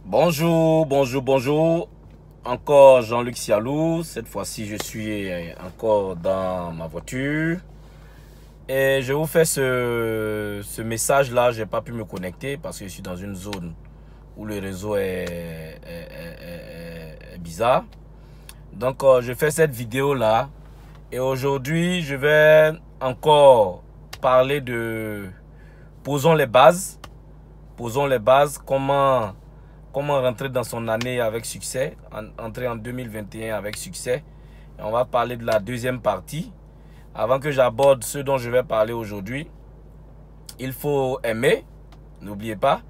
Bonjour, bonjour, bonjour. Encore Jean-Luc Sialou. Cette fois-ci, je suis encore dans ma voiture. Et je vous fais ce message-là. Je n'ai pas pu me connecter parce que je suis dans une zone où le réseau est bizarre. Donc, je fais cette vidéo-là. Et aujourd'hui, je vais encore parler de... Posons les bases. Posons les bases. Comment rentrer dans son année avec succès, entrer en 2021 avec succès. Et on va parler de la deuxième partie. Avant que j'aborde ce dont je vais parler aujourd'hui, il faut aimer, n'oubliez pas,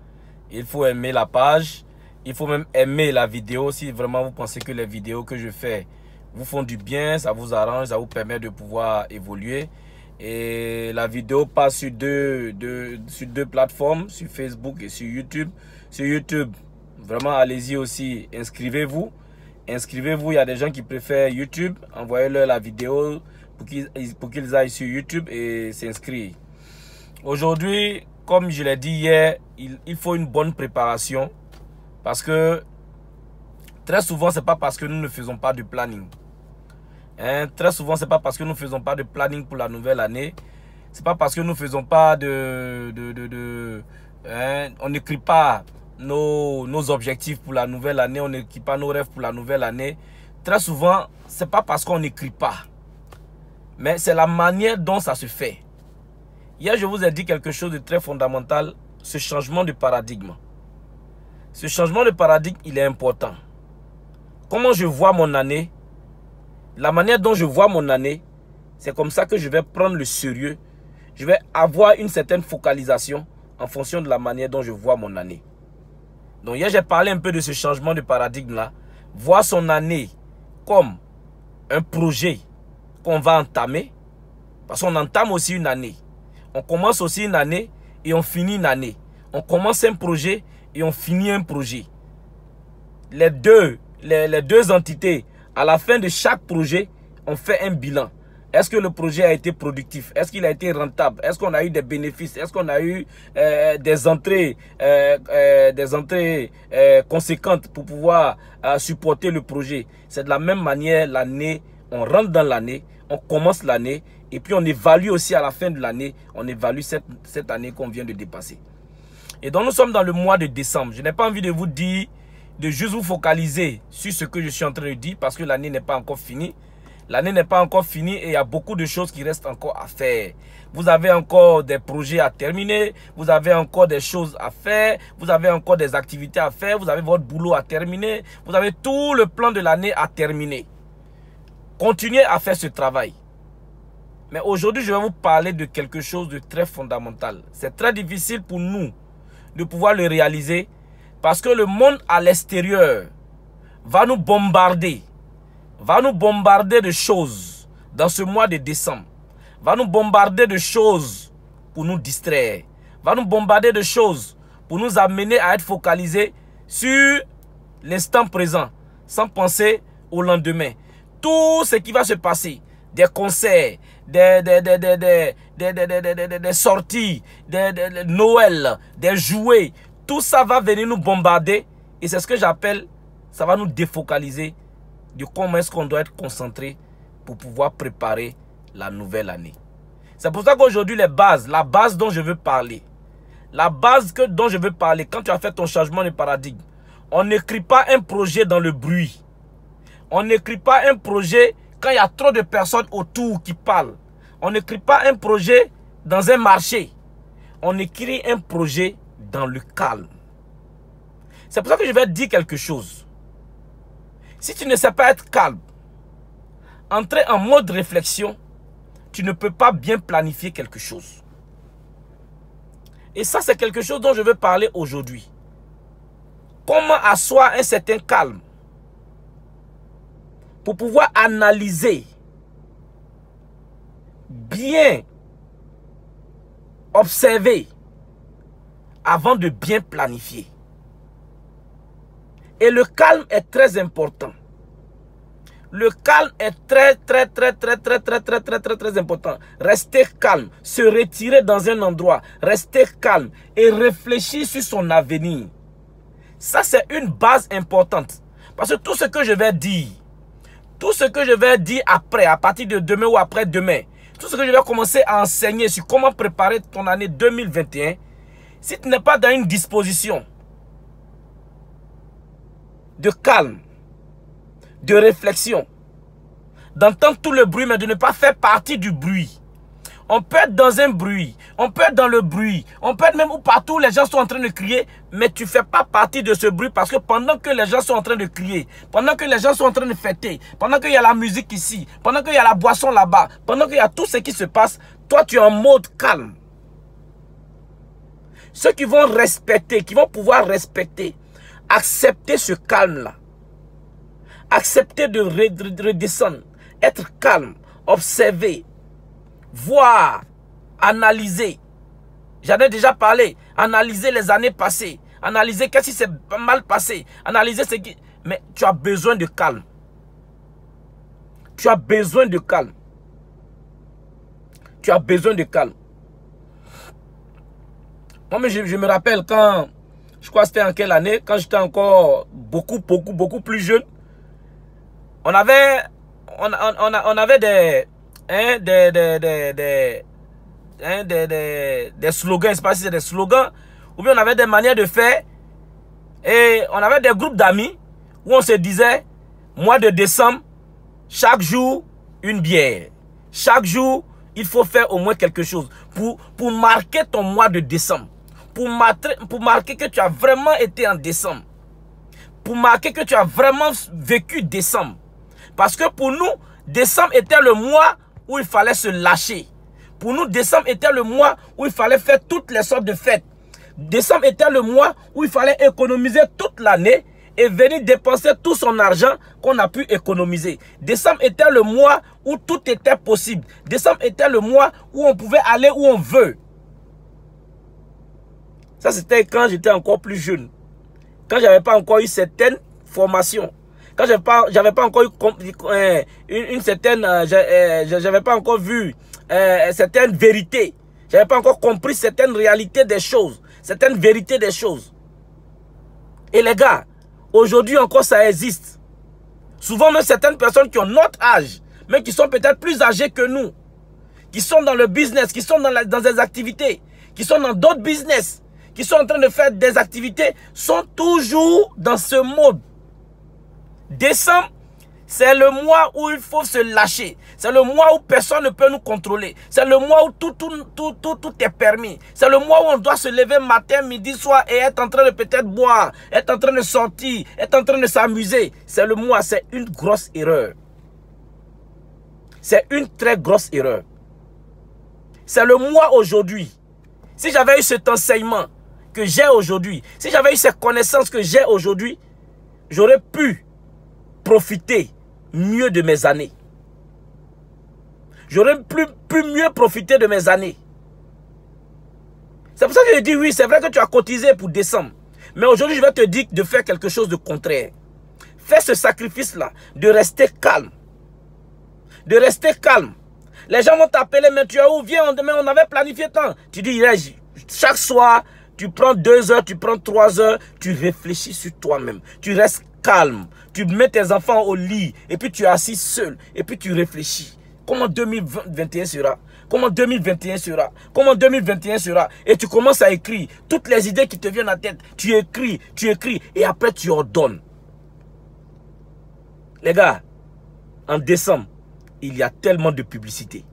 il faut aimer la page, il faut même aimer la vidéo si vraiment vous pensez que les vidéos que je fais vous font du bien, ça vous arrange, ça vous permet de pouvoir évoluer. Et la vidéo passe sur deux plateformes, sur Facebook et sur YouTube. Sur YouTube, vraiment, allez-y aussi, inscrivez-vous. Inscrivez-vous, il y a des gens qui préfèrent YouTube. Envoyez-leur la vidéo pour qu'ils aillent sur YouTube et s'inscrivent. Aujourd'hui, comme je l'ai dit hier, il faut une bonne préparation. Parce que très souvent, ce n'est pas parce que nous ne faisons pas de planning. Très souvent, ce n'est pas parce que nous ne faisons pas de planning pour la nouvelle année. Ce n'est pas parce que nous ne faisons pas on n'écrit pas nos objectifs pour la nouvelle année, on n'écrit pas nos rêves pour la nouvelle année. Très souvent, ce n'est pas parce qu'on n'écrit pas, mais c'est la manière dont ça se fait. Hier, je vous ai dit quelque chose de très fondamental, ce changement de paradigme. Ce changement de paradigme, il est important. Comment je vois mon année, la manière dont je vois mon année, c'est comme ça que je vais prendre le sérieux. Je vais avoir une certaine focalisation en fonction de la manière dont je vois mon année. Donc hier, j'ai parlé un peu de ce changement de paradigme-là. Voir son année comme un projet qu'on va entamer. Parce qu'on entame aussi une année. On commence aussi une année et on finit une année. On commence un projet et on finit un projet. Les deux entités, à la fin de chaque projet, on fait un bilan. Est-ce que le projet a été productif? Est-ce qu'il a été rentable? Est-ce qu'on a eu des bénéfices? Est-ce qu'on a eu des entrées conséquentes pour pouvoir supporter le projet? C'est de la même manière l'année, on rentre dans l'année, on commence l'année et puis on évalue aussi à la fin de l'année, on évalue cette année qu'on vient de dépasser. Et donc nous sommes dans le mois de décembre. Je n'ai pas envie de vous dire, de juste vous focaliser sur ce que je suis en train de dire parce que l'année n'est pas encore finie. L'année n'est pas encore finie et il y a beaucoup de choses qui restent encore à faire. Vous avez encore des projets à terminer, vous avez encore des choses à faire, vous avez encore des activités à faire, vous avez votre boulot à terminer, vous avez tout le plan de l'année à terminer. Continuez à faire ce travail. Mais aujourd'hui, je vais vous parler de quelque chose de très fondamental. C'est très difficile pour nous de pouvoir le réaliser parce que le monde à l'extérieur va nous bombarder. Va nous bombarder de choses dans ce mois de décembre. Va nous bombarder de choses pour nous distraire. Va nous bombarder de choses pour nous amener à être focalisés sur l'instant présent, sans penser au lendemain. Tout ce qui va se passer, des concerts, des sorties, des Noël, des jouets, tout ça va venir nous bombarder et c'est ce que j'appelle, ça va nous défocaliser de comment est-ce qu'on doit être concentré pour pouvoir préparer la nouvelle année. C'est pour ça qu'aujourd'hui, la base dont je veux parler, dont je veux parler, quand tu as fait ton changement de paradigme, on n'écrit pas un projet dans le bruit. On n'écrit pas un projet quand il y a trop de personnes autour qui parlent. On n'écrit pas un projet dans un marché. On écrit un projet dans le calme. C'est pour ça que je vais te dire quelque chose. Si tu ne sais pas être calme, entrer en mode réflexion, tu ne peux pas bien planifier quelque chose. Et ça, c'est quelque chose dont je veux parler aujourd'hui. Comment asseoir un certain calme pour pouvoir analyser, bien observer avant de bien planifier. Et le calme est très important. Le calme est très important. Restez calme, se retirer dans un endroit, rester calme et réfléchir sur son avenir. Ça, c'est une base importante. Parce que tout ce que je vais dire, tout ce que je vais dire après, à partir de demain ou après-demain, tout ce que je vais commencer à enseigner sur comment préparer ton année 2021, si tu n'es pas dans une disposition de calme, de réflexion, d'entendre tout le bruit, mais de ne pas faire partie du bruit. On peut être dans un bruit, on peut être dans le bruit, on peut être même où partout les gens sont en train de crier, mais tu ne fais pas partie de ce bruit parce que pendant que les gens sont en train de crier, pendant que les gens sont en train de fêter, pendant qu'il y a la musique ici, pendant qu'il y a la boisson là-bas, pendant qu'il y a tout ce qui se passe, toi tu es en mode calme. Ceux qui vont respecter, qui vont pouvoir respecter, accepter ce calme-là, accepter de redescendre, être calme, observer, voir, analyser. J'en ai déjà parlé. Analyser les années passées. Analyser qu'est-ce qui s'est mal passé. Analyser ce qui... Mais tu as besoin de calme. Tu as besoin de calme. Tu as besoin de calme. Moi, je me rappelle quand... Je crois que c'était en quelle année? Quand j'étais encore beaucoup plus jeune. On avait des slogans, je ne sais pas si c'est des slogans, ou bien on avait des manières de faire, et on avait des groupes d'amis où on se disait, mois de décembre, chaque jour, une bière. Chaque jour, il faut faire au moins quelque chose pour marquer ton mois de décembre, pour marquer que tu as vraiment été en décembre, pour marquer que tu as vraiment vécu décembre. Parce que pour nous, décembre était le mois où il fallait se lâcher. Pour nous, décembre était le mois où il fallait faire toutes les sortes de fêtes. Décembre était le mois où il fallait économiser toute l'année et venir dépenser tout son argent qu'on a pu économiser. Décembre était le mois où tout était possible. Décembre était le mois où on pouvait aller où on veut. Ça, c'était quand j'étais encore plus jeune. Quand je n'avais pas encore eu certaines formations. Quand j'avais pas encore eu une certaine, j'avais pas encore vu certaines vérités. J'avais pas encore compris certaines réalités des choses, certaines vérités des choses. Et les gars, aujourd'hui encore ça existe. Souvent même certaines personnes qui ont notre âge, mais qui sont peut-être plus âgées que nous, qui sont dans le business, qui sont dans des activités, qui sont dans d'autres business, qui sont en train de faire des activités, sont toujours dans ce mode. Décembre, c'est le mois où il faut se lâcher. C'est le mois où personne ne peut nous contrôler. C'est le mois où tout est permis. C'est le mois où on doit se lever matin, midi, soir et être en train de peut-être boire, être en train de sortir, être en train de s'amuser. C'est le mois, c'est une grosse erreur. C'est une très grosse erreur. C'est le mois aujourd'hui. Si j'avais eu cet enseignement que j'ai aujourd'hui, si j'avais eu ces connaissances que j'ai aujourd'hui, j'aurais pu profiter mieux de mes années. J'aurais pu mieux profiter de mes années. C'est pour ça que je dis oui, c'est vrai que tu as cotisé pour décembre. Mais aujourd'hui, je vais te dire de faire quelque chose de contraire. Fais ce sacrifice-là, de rester calme. De rester calme. Les gens vont t'appeler, mais tu es où? Viens, demain on avait planifié tant. Tu dis, chaque soir, tu prends 2 heures, tu prends 3 heures, tu réfléchis sur toi-même. Tu restes calme. Tu mets tes enfants au lit et puis tu es assis seul et puis tu réfléchis. Comment 2021 sera? Comment 2021 sera? Comment 2021 sera? Et tu commences à écrire toutes les idées qui te viennent à la tête. Tu écris et après tu ordonnes. Les gars, en décembre, il y a tellement de publicité.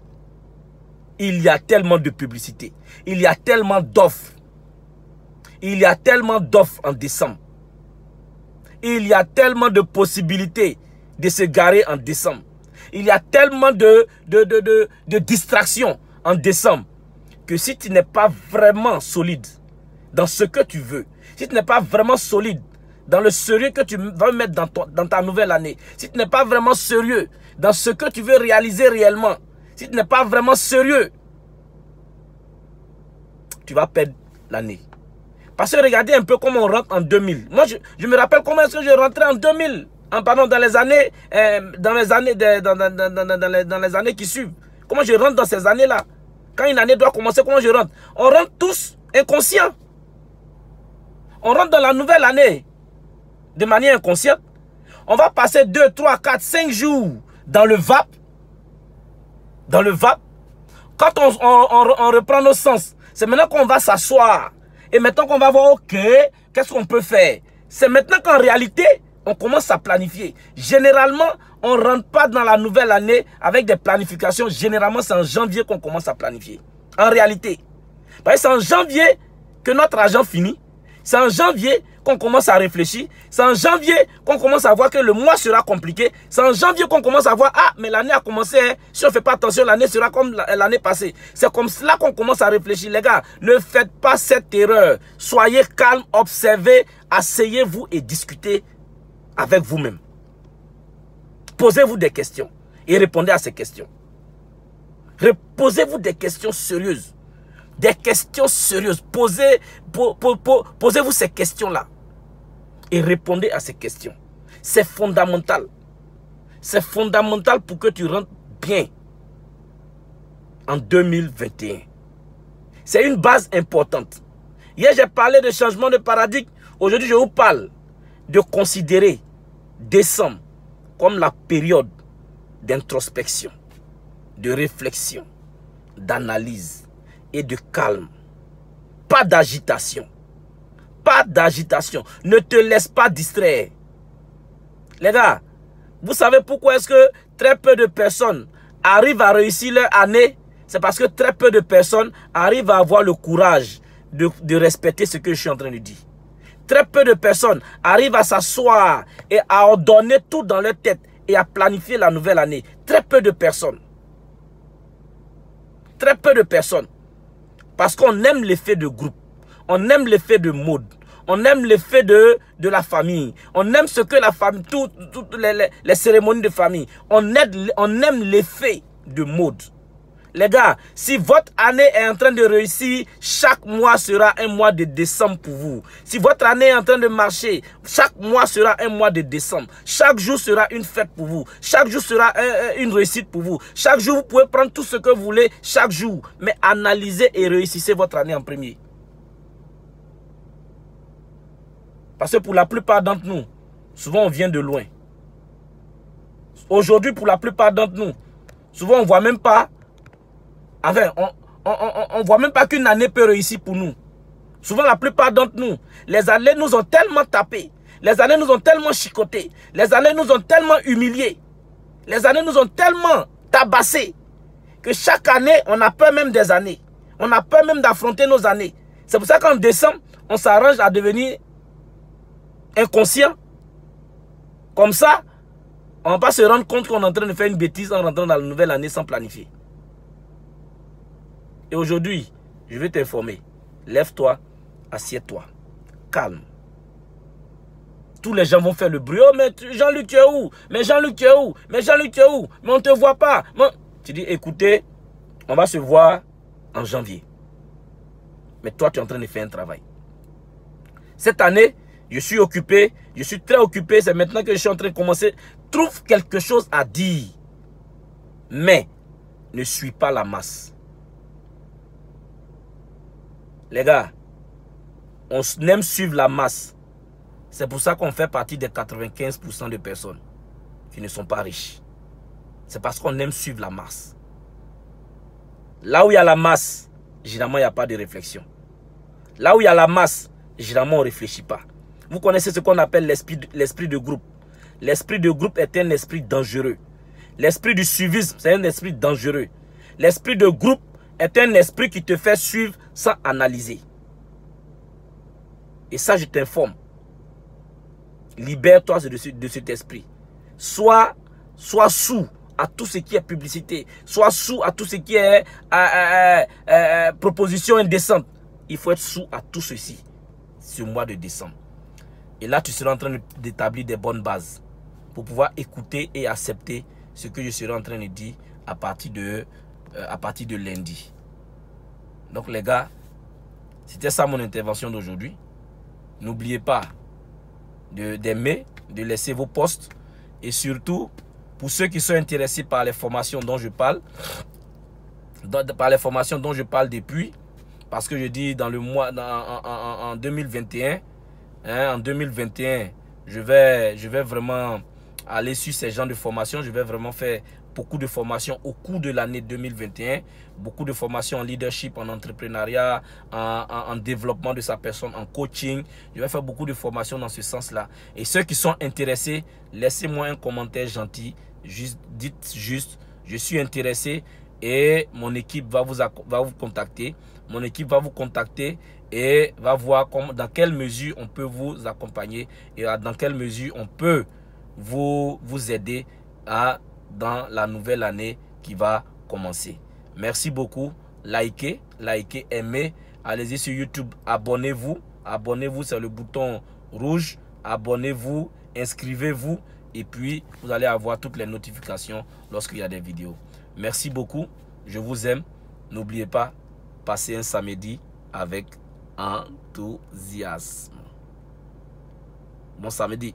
Il y a tellement de publicité. Il y a tellement d'offres. Il y a tellement d'offres en décembre. Il y a tellement de possibilités de se garer en décembre. Il y a tellement de distractions en décembre que si tu n'es pas vraiment solide dans ce que tu veux, si tu n'es pas vraiment solide dans le sérieux que tu vas mettre dans ta nouvelle année, si tu n'es pas vraiment sérieux dans ce que tu veux réaliser réellement, si tu n'es pas vraiment sérieux, tu vas perdre l'année. Parce que regardez un peu comment on rentre en 2000. Moi, je me rappelle comment est-ce que je rentrais en 2000. Pardon, dans les années qui suivent. Comment je rentre dans ces années-là. Quand une année doit commencer, comment je rentre? On rentre tous inconscients. On rentre dans la nouvelle année. de manière inconsciente. On va passer 2, 3, 4, 5 jours dans le VAP. Dans le VAP. Quand on reprend nos sens, c'est maintenant qu'on va s'asseoir. Et maintenant qu'on va voir, ok, qu'est-ce qu'on peut faire? C'est maintenant qu'en réalité, on commence à planifier. Généralement, on ne rentre pas dans la nouvelle année avec des planifications. Généralement, c'est en janvier qu'on commence à planifier. En réalité. Parce que c'est en janvier que notre argent finit. C'est en janvier qu'on commence à réfléchir. C'est en janvier qu'on commence à voir que le mois sera compliqué. C'est en janvier qu'on commence à voir, ah, mais l'année a commencé, hein. Si on ne fait pas attention, l'année sera comme l'année passée. C'est comme cela qu'on commence à réfléchir. Les gars, ne faites pas cette erreur. Soyez calme, observez, asseyez-vous et discutez avec vous-même. Posez-vous des questions et répondez à ces questions. Posez-vous des questions sérieuses. Des questions sérieuses. Posez-vous ces questions-là. Et répondez à ces questions. C'est fondamental. C'est fondamental pour que tu rentres bien en 2021. C'est une base importante. Hier, j'ai parlé de changement de paradigme. Aujourd'hui, je vous parle de considérer décembre comme la période d'introspection, de réflexion, d'analyse et de calme. Pas d'agitation. Pas d'agitation. Ne te laisse pas distraire. Les gars, vous savez pourquoi est-ce que très peu de personnes arrivent à réussir leur année? C'est parce que très peu de personnes arrivent à avoir le courage de respecter ce que je suis en train de dire. Très peu de personnes arrivent à s'asseoir et à ordonner tout dans leur tête et à planifier la nouvelle année. Très peu de personnes. Très peu de personnes. Parce qu'on aime l'effet de groupe. On aime l'effet de mode. On aime l'effet de la famille. On aime ce que la famille, toutes les cérémonies de famille. On aime l'effet de mode. Les gars, si votre année est en train de réussir, chaque mois sera un mois de décembre pour vous. Si votre année est en train de marcher, chaque mois sera un mois de décembre. Chaque jour sera une fête pour vous. Chaque jour sera une réussite pour vous. Chaque jour, vous pouvez prendre tout ce que vous voulez, chaque jour. Mais analysez et réussissez votre année en premier. Parce que pour la plupart d'entre nous, souvent on vient de loin. Aujourd'hui, pour la plupart d'entre nous, souvent on ne voit même pas. Enfin, on voit même pas qu'une année peut réussir pour nous. Souvent, la plupart d'entre nous, les années nous ont tellement tapé. Les années nous ont tellement chicoté. Les années nous ont tellement humiliés. Les années nous ont tellement tabassé. Que chaque année, on a peur même des années. On a peur même d'affronter nos années. C'est pour ça qu'en décembre, on s'arrange à devenir inconscient. Comme ça, on ne va pas se rendre compte qu'on est en train de faire une bêtise en rentrant dans la nouvelle année sans planifier. Et aujourd'hui, je vais t'informer. Lève-toi, assieds-toi, calme. Tous les gens vont faire le bruit. Oh, mais Jean-Luc, tu es où? Mais Jean-Luc, tu es où? Mais Jean-Luc, tu es où? Mais on ne te voit pas. Tu dis, écoutez, on va se voir en janvier. Mais toi, tu es en train de faire un travail. Cette année, je suis occupé. Je suis très occupé. C'est maintenant que je suis en train de commencer. Trouve quelque chose à dire. Mais ne suis pas la masse. Les gars, on aime suivre la masse. C'est pour ça qu'on fait partie des 95% de personnes qui ne sont pas riches. C'est parce qu'on aime suivre la masse. Là où il y a la masse, généralement, il n'y a pas de réflexion. Là où il y a la masse, généralement, on ne réfléchit pas. Vous connaissez ce qu'on appelle l'esprit de groupe. L'esprit de groupe est un esprit dangereux. L'esprit du suivisme, c'est un esprit dangereux. L'esprit de groupe est un esprit qui te fait suivre sans analyser. Et ça, je t'informe. Libère-toi de cet esprit. Sois sous à tout ce qui est publicité. Sois sous à tout ce qui est proposition indécente. Il faut être sous à tout ceci ce mois de décembre. Et là, tu seras en train d'établir des bonnes bases pour pouvoir écouter et accepter ce que je serai en train de dire à partir de lundi. Donc les gars, c'était ça mon intervention d'aujourd'hui. N'oubliez pas d'aimer, de laisser vos posts. Et surtout, pour ceux qui sont intéressés par les formations dont je parle, depuis, parce que je dis dans le mois, en 2021, hein, en 2021, je vais vraiment aller sur ces genres de formations. Je vais vraiment faire beaucoup de formations au cours de l'année 2021. Beaucoup de formations en leadership, en entrepreneuriat, en développement de sa personne, en coaching. Je vais faire beaucoup de formations dans ce sens-là. Et ceux qui sont intéressés, laissez-moi un commentaire gentil. Dites juste, je suis intéressé et mon équipe va vous contacter. Mon équipe va vous contacter et va voir dans quelle mesure on peut vous accompagner et dans quelle mesure on peut vous aider dans la nouvelle année qui va commencer. Merci beaucoup. Likez, aimez. Allez-y sur YouTube, abonnez-vous. Abonnez-vous, c'est le bouton rouge. Abonnez-vous, inscrivez-vous et puis vous allez avoir toutes les notifications lorsqu'il y a des vidéos. Merci beaucoup. Je vous aime. N'oubliez pas, passez un samedi avec enthousiasme. Bon samedi.